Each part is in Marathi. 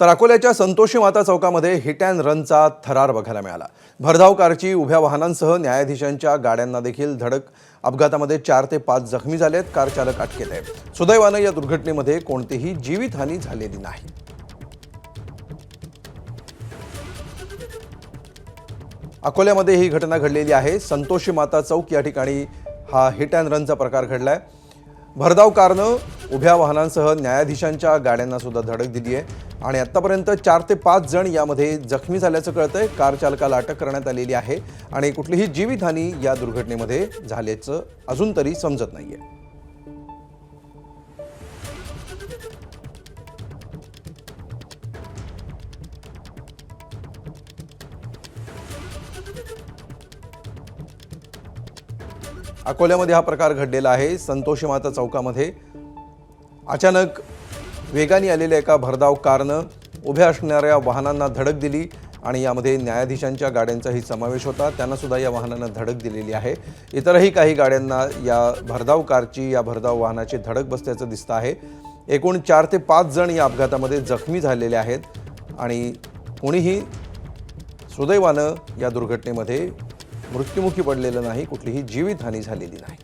तर अकोल्याच्या संतोषी माता चौकामध्ये हिट अँड रनचा थरार बघायला मिळाला। भरधाव कारची उभ्या वाहनांसह न्यायाधीशांच्या गाड्यांना देखील धडक। अपघातामध्ये 4 ते 5 जखमी झालेत। कार चालक अटकेत आहे। सुदैवाने या दुर्घटनेमध्ये कोणतीही जीवितहानी झालेली नाही। अकोल्यामध्ये ही घटना घडलेली आहे। संतोषी माता चौक या ठिकाणी हा हिट अँड रनचा प्रकार घडलाय। भरधाव कारनं उभ्या वाहनांसह न्यायाधीशांच्या गाड्यांना सुद्धा धडक दिली आहे आणि आतापर्यंत 4 ते 5 जण यामध्ये जखमी झाल्याचं कळतंय। कार चालकाला अटक करण्यात आलेली आहे आणि कुठलीही जीवितहानी या दुर्घटनेमध्ये झाल्याचं अजून तरी समजत नाहीये। अकोल्यामध्ये हा प्रकार घडलेला आहे। संतोषी माता चौकामध्ये अचानक वेगाने आलेल्या एका भरधाव कारनं उभ्या असणाऱ्या वाहनांना धडक दिली आणि यामध्ये न्यायाधीशांच्या गाड्यांचाही समावेश होता। त्यांना सुद्धा या वाहनांना धडक दिलेली आहे। इतरही काही गाड्यांना या भरधाव कारची या भरधाव वाहनाची धडक बसल्याचं दिसतं आहे। एकूण 4 ते 5 जण या अपघातामध्ये जखमी झालेले आहेत आणि कोणीही सुदैवानं या दुर्घटनेमध्ये मृत्युमुखी पडलेलं नाही। कुठलीही जीवितहानी झालेली नाही।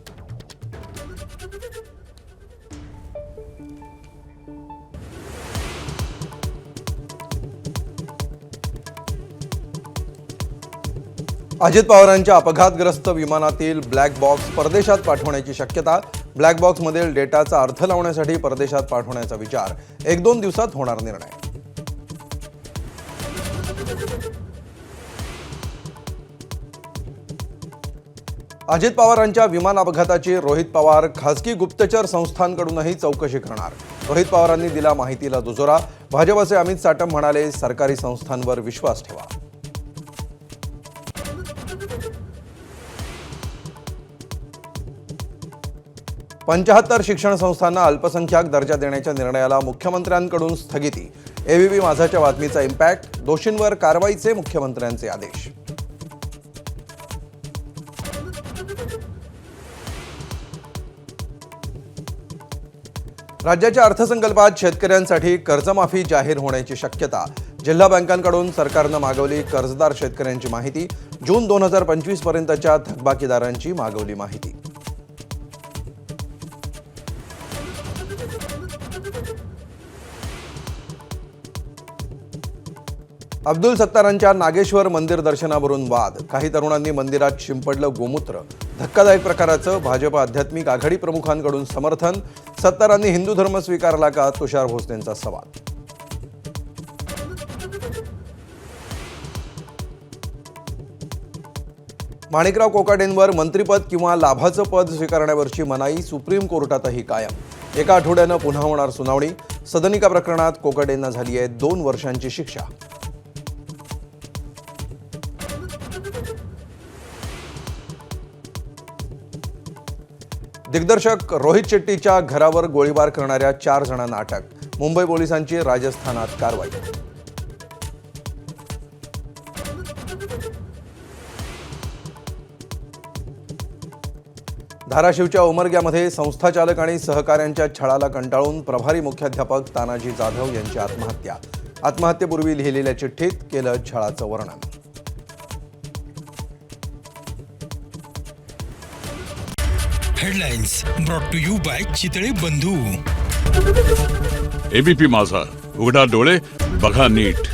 अजित पवारांच्या अपघातग्रस्त विमानातील ब्लॅक बॉक्स परदेशात पाठवण्याची शक्यता। ब्लॅक बॉक्समधील डेटाचा अर्थ लावण्यासाठी परदेशात पाठवण्याचा विचार। 1-2 दिवसात होणार निर्णय। अजित पवारांच्या विमान अपघाताची रोहित पवार खासगी गुप्तचर संस्थांकडूनही चौकशी करणार। रोहित पवारांनी दिला माहितीला दुजोरा। भाजपचे अमित साटम म्हणाले, सरकारी संस्थांवर विश्वास ठेवा। पंचाहत्तर शिक्षण संस्थांना अल्पसंख्याक दर्जा देण्याच्या निर्णयाला मुख्यमंत्र्यांकडून स्थगिती। एबीपी माझाच्या बातमीचा इम्पॅक्ट। दोषींवर कारवाईचे मुख्यमंत्र्यांचे आदेश। राज्याच्या अर्थसंकल्पात शेतकऱ्यांसाठी कर्जमाफी जाहीर होण्याची शक्यता। जिल्हा बँकांकडून सरकारनं मागवली कर्जदार शेतकऱ्यांची माहिती। जून 2025 पर्यंतच्या थकबाकीदारांची मागवली माहिती। अब्दुल सत्तारांच्या नागेश्वर मंदिर दर्शनावरून वाद। काही तरुणांनी मंदिरात शिंपडलं गोमूत्र। धक्कादायक प्रकाराचं भाजप आध्यात्मिक आघाडी प्रमुखांकडून समर्थन। सत्तारांनी हिंदू धर्म स्वीकारला का, तुषार भोसलेंचा सवाल। माणिकराव कोकाटेंवर मंत्रिपद किंवा लाभाचं पद स्वीकारण्यावरची मनाई सुप्रीम कोर्टातही कायम। एका आठवड्यानं पुन्हा होणार सुनावणी। सदनिका प्रकरणात कोकाटेंना झाली आहे 2 वर्षांची शिक्षा। दिग्दर्शक रोहित शेट्टीच्या घरावर गोळीबार करणाऱ्या 4 जणांना अटक। मुंबई पोलिसांची राजस्थानात कारवाई। धाराशिवच्या उमरग्यामध्ये संस्थाचालक आणि सहकाऱ्यांच्या छळाला कंटाळून प्रभारी मुख्याध्यापक तानाजी जाधव यांची आत्महत्या। आत्महत्येपूर्वी लिहिलेल्या चिठ्ठीत केलं छळाचं वर्णन। Headlines brought to you by Chitale Bandhu. ABP माझा, उघडा डोळे बघा नीट।